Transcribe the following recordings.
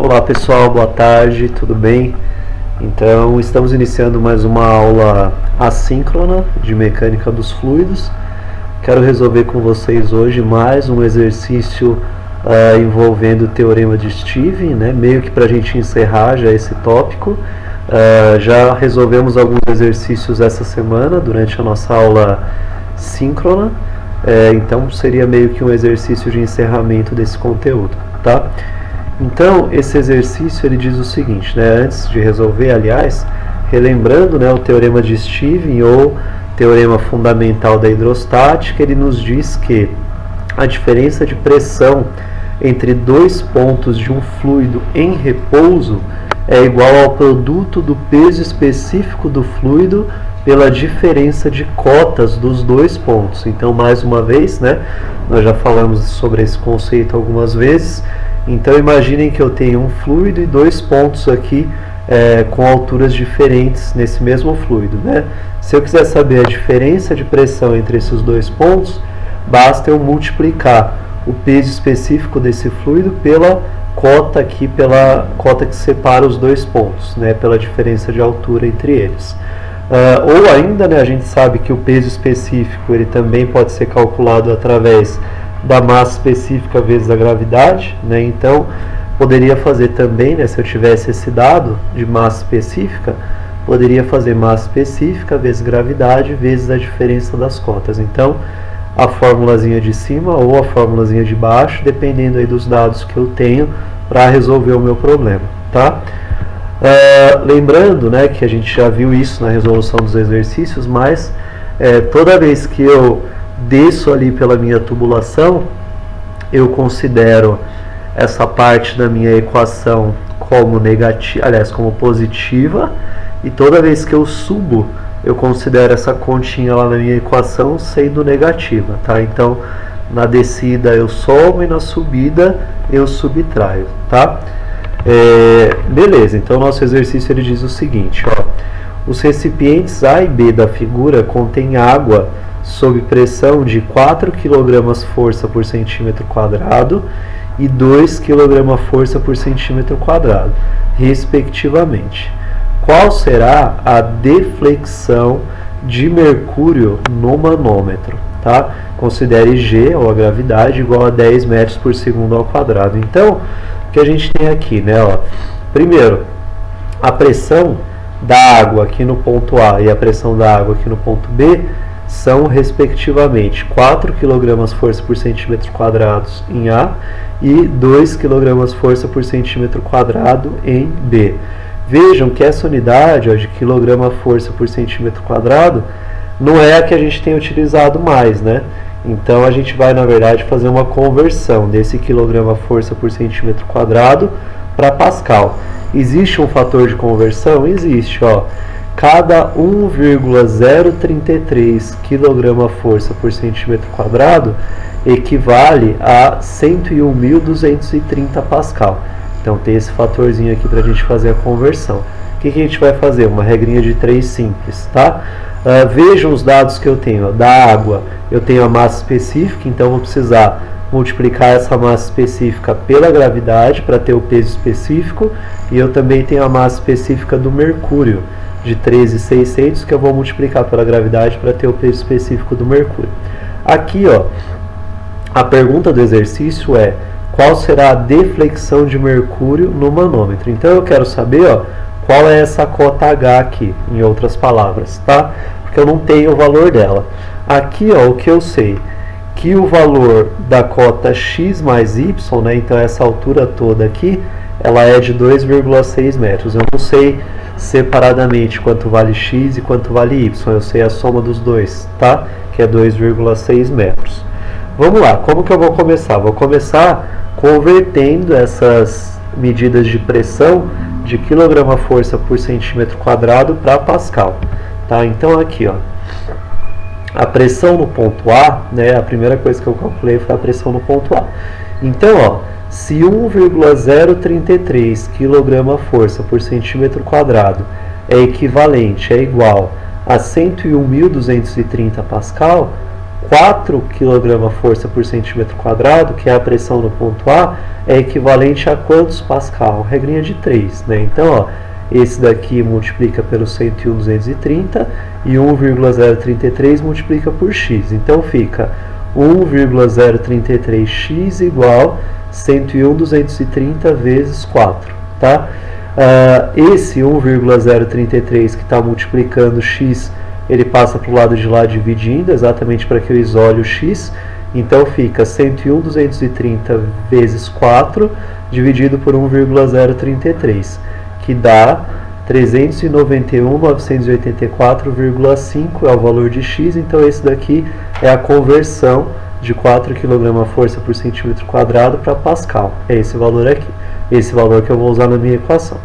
Olá pessoal, boa tarde, tudo bem? Então estamos iniciando mais uma aula assíncrona de mecânica dos fluidos. Quero resolver com vocês hoje mais um exercício envolvendo o teorema de Steve, né? Meio que para a gente encerrar já esse tópico. Já resolvemos alguns exercícios essa semana durante a nossa aula síncrona, então seria meio que um exercício de encerramento desse conteúdo, tá? Então, esse exercício ele diz o seguinte, né? Antes de resolver, aliás, relembrando, né, o teorema de Steve ou teorema fundamental da hidrostática, ele nos diz que a diferença de pressão entre dois pontos de um fluido em repouso é igual ao produto do peso específico do fluido pela diferença de cotas dos dois pontos. Então, mais uma vez, né, nós já falamos sobre esse conceito algumas vezes. Então imaginem que eu tenho um fluido e dois pontos aqui com alturas diferentes nesse mesmo fluido, né? Se eu quiser saber a diferença de pressão entre esses dois pontos, basta eu multiplicar o peso específico desse fluido pela cota aqui, pela cota que separa os dois pontos, né? Pela diferença de altura entre eles. Ou ainda, né, a gente sabe que o peso específico ele também pode ser calculado através da massa específica vezes a gravidade, né? Então poderia fazer também, né, se eu tivesse esse dado de massa específica, poderia fazer massa específica vezes gravidade vezes a diferença das cotas. Então a formulazinha de cima ou a formulazinha de baixo, dependendo aí dos dados que eu tenho para resolver o meu problema, tá? Lembrando, né, que a gente já viu isso na resolução dos exercícios, mas toda vez que eu desço ali pela minha tubulação, eu considero essa parte da minha equação como negativa, aliás, como positiva, e toda vez que eu subo, eu considero essa continha lá na minha equação sendo negativa, tá? Então, na descida eu somo e na subida eu subtraio, tá? Beleza, então nosso exercício ele diz o seguinte, ó: os recipientes A e B da figura contêm água sob pressão de 4 kg força por centímetro quadrado e 2 kg força por centímetro quadrado, respectivamente. Qual será a deflexão de mercúrio no manômetro? Tá? Considere G, ou a gravidade, igual a 10 metros por segundo ao quadrado. Então, o que a gente tem aqui, né? Ó, primeiro, a pressão da água aqui no ponto A e a pressão da água aqui no ponto B são, respectivamente, 4 kg força por centímetro quadrado em A e 2 kg força por centímetro quadrado em B. Vejam que essa unidade, ó, de quilograma força por centímetro quadrado não é a que a gente tem utilizado mais, né? Então a gente vai, na verdade, fazer uma conversão desse quilograma força por centímetro quadrado para Pascal. Existe um fator de conversão? Existe, ó. Cada 1,033 kg força por centímetro quadrado equivale a 101.230 Pascal. Então tem esse fatorzinho aqui para a gente fazer a conversão. O que a gente vai fazer? Uma regrinha de 3 simples, tá? Vejam os dados que eu tenho. Ó. Da água eu tenho a massa específica, então vou precisar multiplicar essa massa específica pela gravidade para ter o peso específico, e eu também tenho a massa específica do mercúrio de 13.600, que eu vou multiplicar pela gravidade para ter o peso específico do mercúrio. Aqui, ó, a pergunta do exercício é: qual será a deflexão de mercúrio no manômetro? Então eu quero saber, ó, qual é essa cota H aqui, em outras palavras, tá? Porque eu não tenho o valor dela. Aqui, ó, o que eu sei, que o valor da cota X mais Y, né, então essa altura toda aqui, ela é de 2,6 metros. Eu não sei separadamente quanto vale X e quanto vale Y, eu sei a soma dos dois, tá? Que é 2,6 metros. Vamos lá, como que eu vou começar? Vou começar convertendo essas medidas de pressão de quilograma força por centímetro quadrado para Pascal, tá? Então aqui, ó, a pressão no ponto A, né, a primeira coisa que eu calculei foi a pressão no ponto A. Então, ó, se 1,033 kg força por centímetro quadrado é igual a 101.230 Pascal, 4 kgfm por centímetro quadrado, que é a pressão no ponto A, é equivalente a quantos pascal? Regrinha de 3, né? Então, ó, esse daqui multiplica pelo 101.230 e 1,033 multiplica por x. Então, fica 1,033x igual 101.230 vezes 4, tá? Esse 1,033 que está multiplicando x, ele passa para o lado de lá dividindo, exatamente para que eu isole o x. Então fica 101.230 vezes 4 dividido por 1,033, que dá 391.984,5 é o valor de x. Então esse daqui é a conversão de 4 kgfm por centímetro quadrado para pascal. É esse valor aqui, esse valor que eu vou usar na minha equação.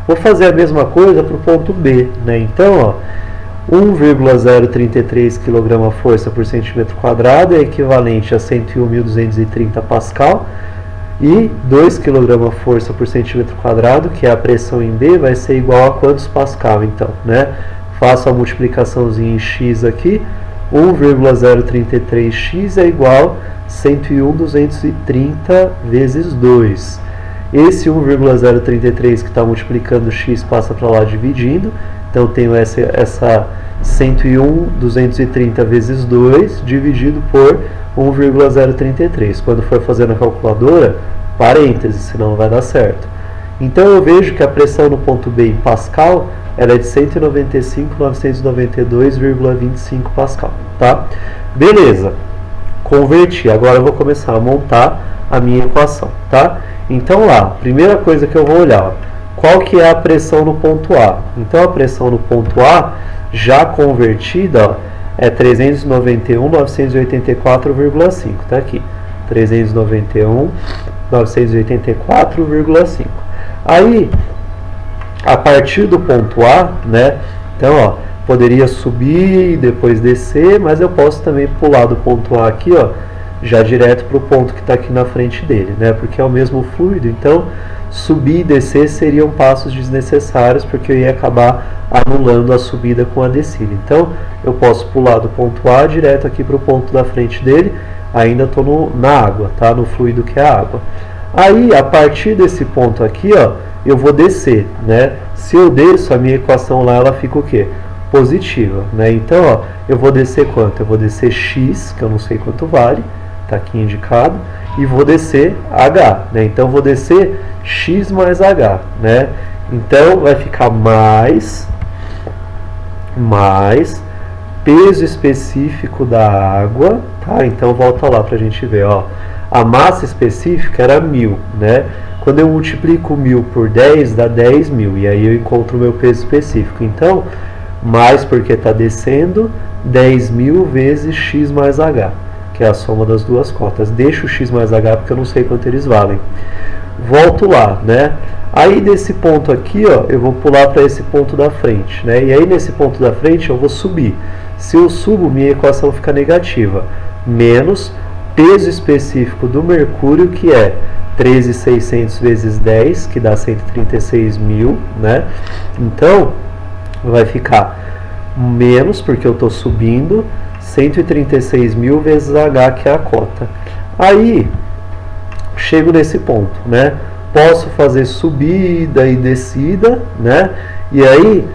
Vou fazer a mesma coisa para o ponto B, né? Então, ó, 1,033 kgfm por centímetro quadrado é equivalente a 101.230 pascal, e 2 kgfm por centímetro quadrado, que é a pressão em B, vai ser igual a quantos pascal, então, né? Faço a multiplicaçãozinha em x aqui, 1,033x é igual a 101.230 vezes 2. Esse 1,033 que está multiplicando x passa para lá dividindo, então tenho essa 101.230 vezes 2 dividido por 1,033. Quando for fazer na calculadora, parênteses, senão não vai dar certo. Então eu vejo que a pressão no ponto B em pascal ela é de 195.992,25 pascal, tá? Beleza, converti. Agora eu vou começar a montar a minha equação, tá? Então lá, primeira coisa que eu vou olhar, ó, qual que é a pressão no ponto A? Então a pressão no ponto A, já convertida, ó, é 391.984,5, tá aqui, 391.984,5. Aí, a partir do ponto A, né, então, ó, poderia subir e depois descer, mas eu posso também pular do ponto A aqui, ó, já direto para o ponto que está aqui na frente dele, né, porque é o mesmo fluido. Então, subir e descer seriam passos desnecessários, porque eu ia acabar anulando a subida com a descida. Então, eu posso pular do ponto A direto aqui para o ponto da frente dele, ainda estou na água, tá? No fluido que é a água. Aí, a partir desse ponto aqui, ó, eu vou descer, né? Se eu desço, a minha equação lá, ela fica o quê? Positiva, né? Então, ó, eu vou descer quanto? Eu vou descer x, que eu não sei quanto vale, tá aqui indicado, e vou descer h, né? Então, eu vou descer x mais h, né? Então, vai ficar mais peso específico da água, tá? Então, volta lá pra gente ver, ó. A massa específica era 1.000, né? Quando eu multiplico 1.000 por 10, dá 10.000, e aí eu encontro o meu peso específico. Então, mais porque está descendo, 10.000 vezes x mais h, que é a soma das duas cotas. Deixo o x mais h porque eu não sei quanto eles valem. Volto lá, né? Aí desse ponto aqui, ó, eu vou pular para esse ponto da frente, né? E aí nesse ponto da frente eu vou subir. Se eu subo, minha equação fica negativa. Menos peso específico do mercúrio, que é 13.600 vezes 10, que dá 136.000, né? Então, vai ficar menos, porque eu estou subindo, 136.000 vezes H, que é a cota. Aí, chego nesse ponto, né? Posso fazer subida e descida, né? E aí,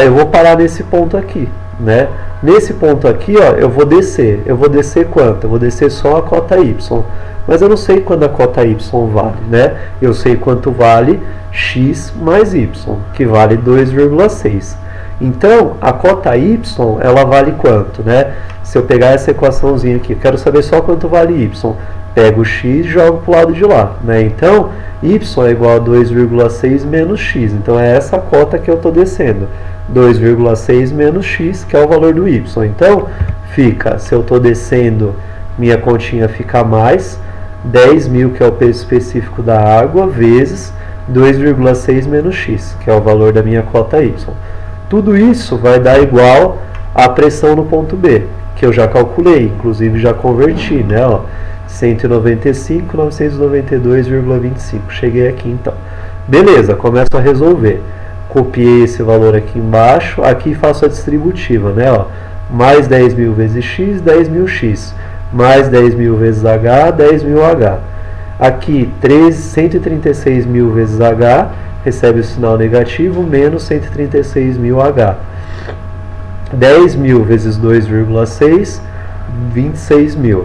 eu vou parar nesse ponto aqui, né? Nesse ponto aqui, ó, eu vou descer. Eu vou descer quanto? Eu vou descer só a cota Y. Mas eu não sei quando a cota Y vale, né? Eu sei quanto vale x mais y, que vale 2,6. Então, a cota y, ela vale quanto, né? Se eu pegar essa equaçãozinha aqui, eu quero saber só quanto vale y. Pego o x e jogo para o lado de lá, né? Então, y é igual a 2,6 menos x. Então, é essa cota que eu estou descendo. 2,6 menos x, que é o valor do y. Então, fica, se eu estou descendo, minha continha fica mais 10.000, que é o peso específico da água, vezes 2,6 menos x, que é o valor da minha cota y. Tudo isso vai dar igual à pressão no ponto B, que eu já calculei, inclusive já converti, né? Ó, 195.992,25. Cheguei aqui então. Beleza, começo a resolver. Copiei esse valor aqui embaixo, aqui faço a distributiva, né? Ó, mais 10.000 vezes x, 10.000x, mais 10.000 vezes h, 10.000h. Aqui, 136.000 vezes h, recebe o sinal negativo, menos 136.000h. 10.000 vezes 2,6, 26.000.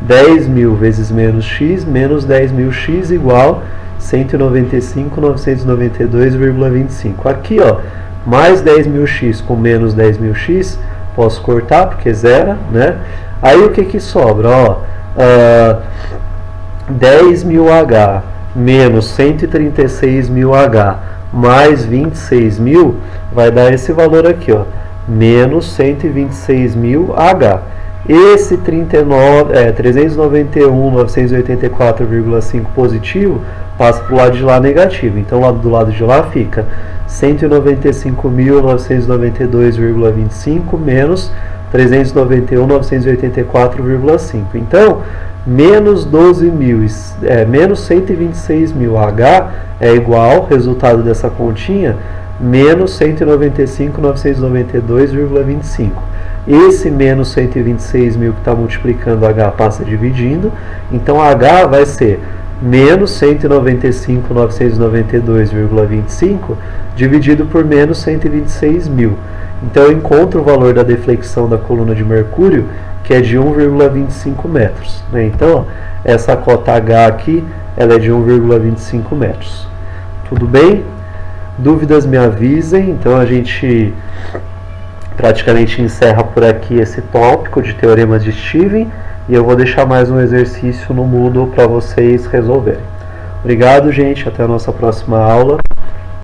10.000 vezes menos x, menos 10.000x, igual 195.992,25. Aqui, ó, mais 10.000x com menos 10.000x, posso cortar porque zera, né? Aí o que que sobra? Ó, 10.000h menos 136.000h mais 26.000 vai dar esse valor aqui, ó, menos 126.000h. Esse 391.984,5 positivo passa para o lado de lá negativo. Então, do lado de lá fica 195.992,25 menos 391.984,5. Então, menos 126.000H é igual, resultado dessa continha, menos 195.992,25. Esse menos 126.000 que está multiplicando H passa dividindo, então H vai ser menos 195.992,25 dividido por menos 126.000. Então eu encontro o valor da deflexão da coluna de mercúrio, que é de 1,25 metros. Né? Então, essa cota H aqui, ela é de 1,25 metros. Tudo bem? Dúvidas me avisem. Então a gente praticamente encerra por aqui esse tópico de teoremas de Steven e eu vou deixar mais um exercício no Moodle para vocês resolverem. Obrigado, gente. Até a nossa próxima aula.